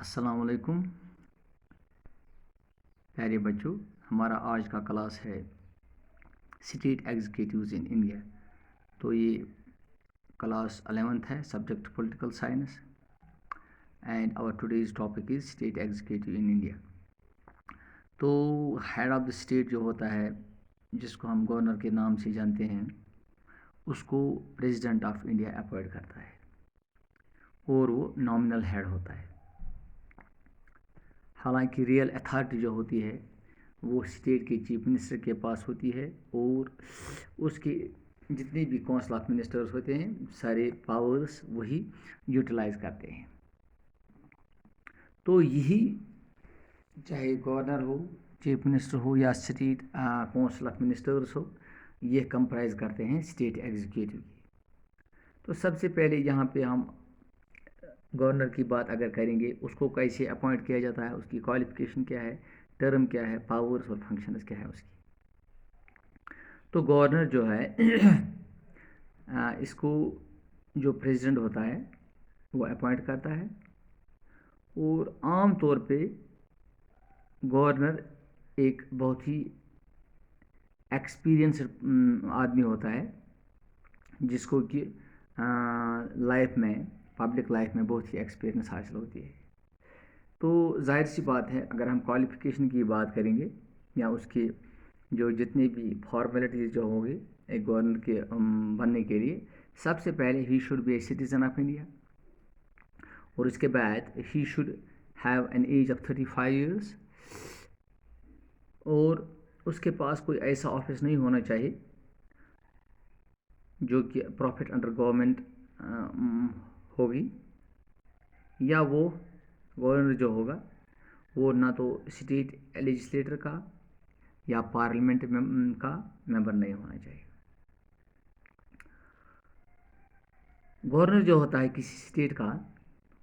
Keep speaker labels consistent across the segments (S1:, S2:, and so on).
S1: अस्सलाम वालेकुम प्यारे बच्चों। हमारा आज का क्लास है स्टेट एग्जीक्यूटिव्स इन इंडिया। तो ये क्लास 11th है, subject political science, and our today's topic is state executive in India. तो हेड ऑफ़ द स्टेट जो होता है, जिसको हम गवर्नर के नाम से जानते हैं, उसको प्रेसिडेंट ऑफ इंडिया अपॉइंट करता है और वो नॉमिनल हेड होता है। हालांकि रियल अथॉरिटी जो होती है वो स्टेट के चीफ मिनिस्टर के पास होती है, और उसके जितने भी काउंसिल ऑफ मिनिस्टर्स होते हैं सारे पावर्स वही यूटिलाइज करते हैं। तो यही चाहे गवर्नर हो, चीफ मिनिस्टर हो या स्टेट काउंसिल ऑफ मिनिस्टर्स हो, ये कंप्राइज करते हैं स्टेट एग्जीक्यूटिव की। तो सबसे पहले यहाँ पे हम गवर्नर की बात अगर करेंगे, उसको कैसे अपॉइंट किया जाता है, उसकी क्वालिफिकेशन क्या है, टर्म क्या है, पावर्स और फंक्शंस क्या है उसकी। तो गवर्नर जो है इसको जो प्रेसिडेंट होता है वो अपॉइंट करता है, और आम तौर पे गवर्नर एक बहुत ही एक्सपीरियंस्ड आदमी होता है, जिसको कि लाइफ में, पब्लिक लाइफ में बहुत ही एक्सपीरियंस हासिल होती है। तो जाहिर सी बात है, अगर हम क्वालिफ़िकेशन की बात करेंगे या उसके जो जितनी भी फॉर्मेलिटीज़ जो होंगी एक गवर्नर के बनने के लिए, सबसे पहले he should be a citizen of India, और उसके बाद he should have an age of 35 years, और उसके पास कोई ऐसा ऑफिस नहीं होना चाहिए जो कि प्रॉफिट अंडर गवर्नमेंट होगी, या वो गवर्नर जो होगा वो ना तो स्टेट लेजिस्लेटर का या पार्लियामेंट का मेंबर नहीं होना चाहिए। गवर्नर जो होता है किसी स्टेट का,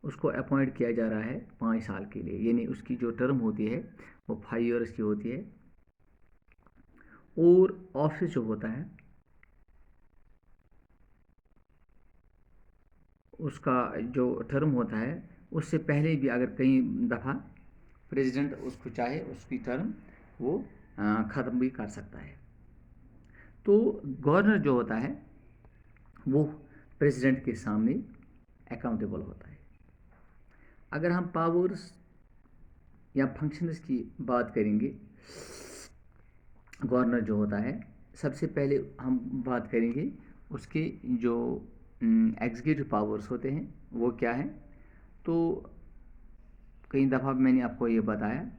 S1: उसको अपॉइंट किया जा रहा है 5 साल के लिए, यानी उसकी जो टर्म होती है वो 5 ईयर्स की होती है, और ऑफिस जो होता है उसका जो टर्म होता है उससे पहले भी अगर कई दफ़ा प्रेसिडेंट उसको चाहे उसकी टर्म वो ख़त्म भी कर सकता है। तो गवर्नर जो होता है वो प्रेसिडेंट के सामने अकाउंटेबल होता है। अगर हम पावर्स या फंक्शंस की बात करेंगे, गवर्नर जो होता है, सबसे पहले हम बात करेंगे उसके जो एग्जीक्यूटिव पावर्स होते हैं वो क्या है। तो कई दफ़ा मैंने आपको ये बताया,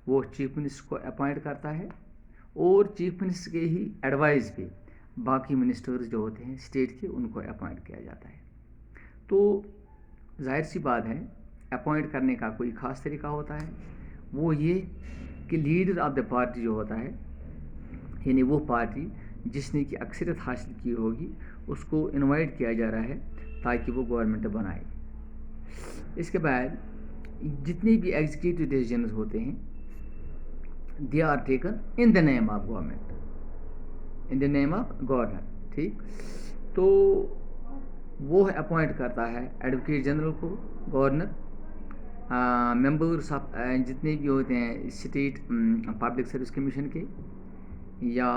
S1: वो चीफ मिनिस्टर को अपॉइंट करता है, और चीफ मिनिस्टर के ही एडवाइस पे बाकी मिनिस्टर्स जो होते हैं स्टेट के, उनको अपॉइंट किया जाता है। तो जाहिर सी बात है, अपॉइंट करने का कोई ख़ास तरीका होता है, वो ये कि लीडर ऑफ द पार्टी जो होता है, यानी वो पार्टी जिसने की अक्सरियत हासिल की होगी, उसको इनवाइट किया जा रहा है ताकि वो गवर्नमेंट बनाए। इसके बाद जितने भी एग्जीक्यूटिव डिसीजंस होते हैं, they are taken in the name of government, in the name of governor. ठीक, तो वो अपॉइंट करता है एडवोकेट जनरल को गवर्नर, मेंबर्स ऑफ जितने भी होते हैं स्टेट पब्लिक सर्विस कमीशन के, या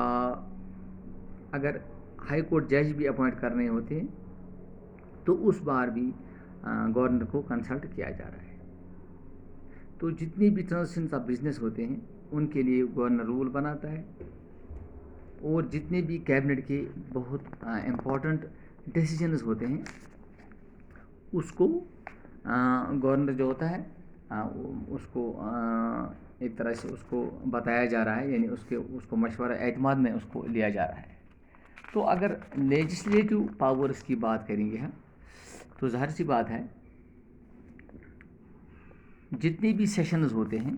S1: अगर हाई कोर्ट जज भी अपॉइंट करने होते हैं तो उस बार भी गवर्नर को कंसल्ट किया जा रहा है। तो जितनी भी ट्रांजेक्शन्स ऑफ बिजनेस होते हैं उनके लिए गवर्नर रूल बनाता है, और जितने भी कैबिनेट के बहुत इम्पोर्टेंट डिसीजंस होते हैं उसको गवर्नर जो होता है उसको एक तरह से उसको बताया जा रहा है, यानी उसको मशवरा एतमाद में उसको लिया जा रहा है। तो अगर लेजिस्लेटिव पावर्स की बात करेंगे हम, तो ज़ाहिर सी बात है जितने भी सेशंस होते हैं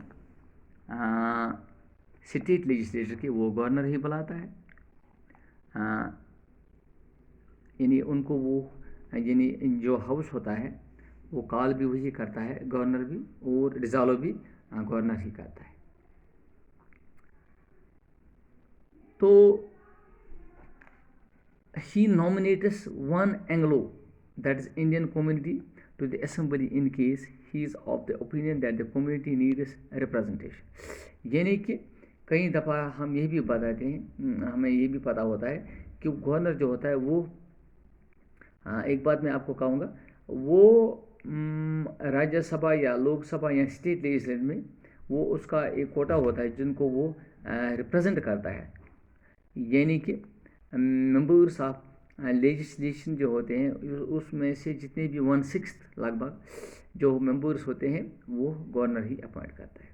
S1: स्टेट लेजिस्लेचर के, वो गवर्नर ही बुलाता है, यानी उनको वो, यानी जो हाउस होता है वो कॉल भी वही करता है गवर्नर भी, और रिजॉल्व भी गवर्नर ही करता है। तो he nominates one Anglo, that is Indian community, to the assembly in case he is of the opinion that the community needs representation. यानी कि कई दफ़ा हम ये भी बताते हैं, हमें ये भी पता होता है कि गवर्नर जो होता है वो, एक बात मैं आपको कहूँगा, वो राज्यसभा या लोकसभा या स्टेट लेजिस्लेचर में वो उसका एक कोटा होता है जिनको वो रिप्रेजेंट करता है। यानी कि मेंबर्स ऑफ लेजिस्लेशन जो होते हैं उसमें से जितने भी 1/6 लगभग जो मेंबर्स होते हैं वो गवर्नर ही अपॉइंट करता है।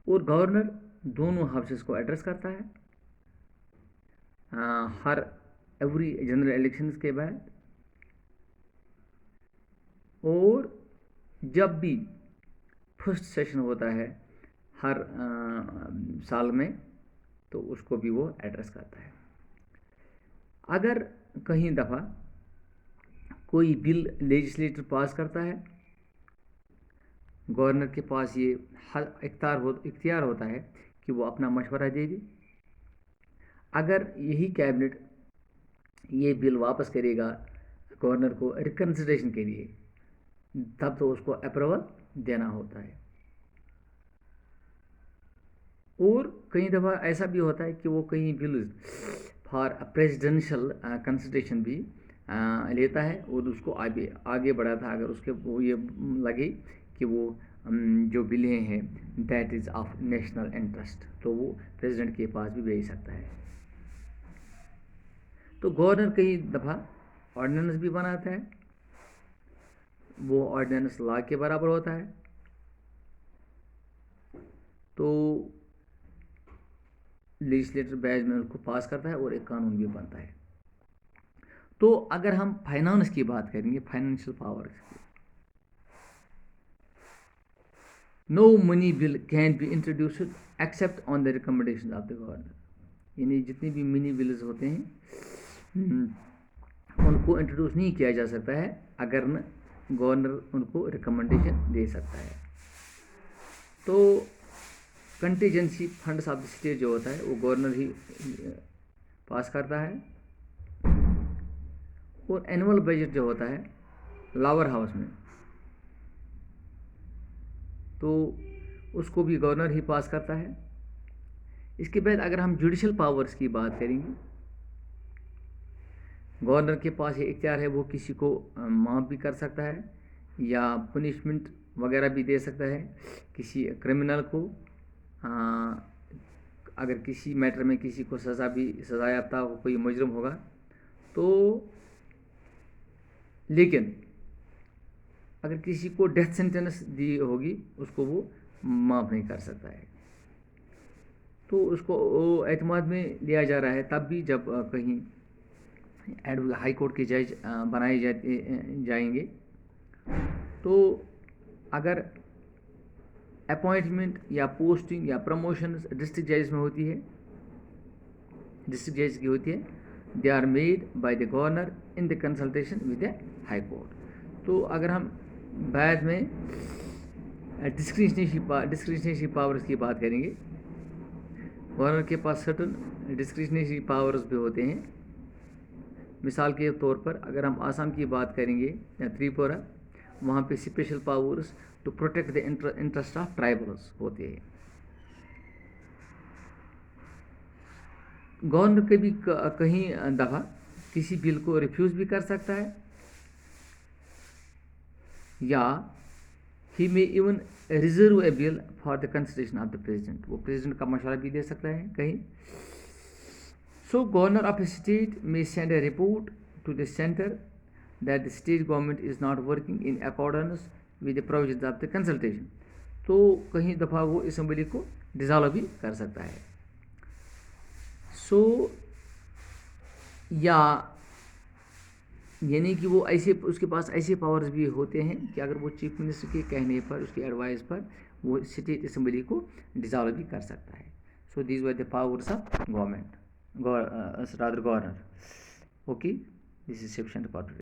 S1: और गवर्नर दोनों हाउसेस को एड्रेस करता है हर एवरी जनरल इलेक्शंस के बाद, और जब भी फर्स्ट सेशन होता है हर साल में तो उसको भी वो एड्रेस करता है। अगर कहीं दफ़ा कोई बिल लेजिस्लेटर पास करता है, गवर्नर के पास ये इख्तियार होता है कि वो अपना मशवरा दे दे। अगर यही कैबिनेट ये बिल वापस करेगा गवर्नर को रिकन्सिडरेशन के लिए, तब तो उसको अप्रूवल देना होता है। और कई दफ़ा ऐसा भी होता है कि वो कहीं बिल फॉर प्रेसिडेंशियल कंसिडरेशन भी लेता है और उसको आगे बढ़ाता है, अगर उसके वो ये लगे कि वो जो बिलें हैं that is of national interest, तो वो प्रेसिडेंट के पास भी भेज सकता है। तो गवर्नर कई दफ़ा ऑर्डिनेंस भी बनाता है, वो ऑर्डिनेंस लॉ के बराबर होता है, तो लेजिस्लेटर बैच में उसको पास करता है और एक कानून भी बनता है। तो अगर हम फाइनेंस की बात करेंगे, फाइनेंशियल पावर्स की, no money bill can be introduced except on the recommendation of the governor. यानी जितनी भी मिनी बिल्स होते हैं उनको इंट्रोड्यूस नहीं किया जा सकता है अगर न गवर्नर उनको रिकमेंडेशन दे सकता है। तो contingency funds of the state जो होता है वो गवर्नर ही पास करता है, और एनुअल बजट जो होता है लोअर हाउस में तो उसको भी गवर्नर ही पास करता है। इसके बाद अगर हम जुडिशल पावर्स की बात करेंगे, गवर्नर के पास ये इख्तियार है, वो किसी को माफ़ भी कर सकता है या पनिशमेंट वगैरह भी दे सकता है किसी क्रिमिनल को। अगर किसी मैटर में किसी को सज़ा याफ्ता कोई मुजरिम होगा तो, लेकिन अगर किसी को डेथ सेंटेंस दी होगी उसको वो माफ़ नहीं कर सकता है। तो उसको एतमाद में लिया जा रहा है तब भी जब कहीं हाई कोर्ट के जज बनाए जाएंगे, तो अगर अपॉइंटमेंट या पोस्टिंग या प्रमोशन डिस्ट्रिक्ट जज में होती है, डिस्ट्रिक्ट जज की होती है, they are made by the governor in the consultation with the high court. तो अगर हम बाद में डिस्क्रिशनरी पावर्स की बात करेंगे, गवर्नर के पास सर्टन डिस्क्रिशनरी पावर्स भी होते हैं। मिसाल के तौर पर अगर हम आसाम की बात करेंगे या त्रिपुरा, वहाँ पे special powers to protect the interest of tribals होते हैं। गवर्नर के भी कहीं दफ़ा किसी बिल को रिफ्यूज़ भी कर सकता है, या he may even reserve a bill for the consideration of the president, वो प्रेसिडेंट का मशवरा भी दे सकता है कहीं। So governor of a state may send a report to the centre that the state government is not working in accordance with the provisions of the consultation, तो कहीं दफ़ा वो असेंबली को डिज़ॉल्व भी कर सकता है। सो या यानी कि वो ऐसे उसके पास ऐसे पावर्स भी होते हैं कि अगर वो चीफ मिनिस्टर के कहने पर, उसकी एडवाइस पर वो स्टेट असेंबली को डिज़ॉल्व भी कर सकता है। So these were the powers of government, rather governor. Okay, this is sufficient for today.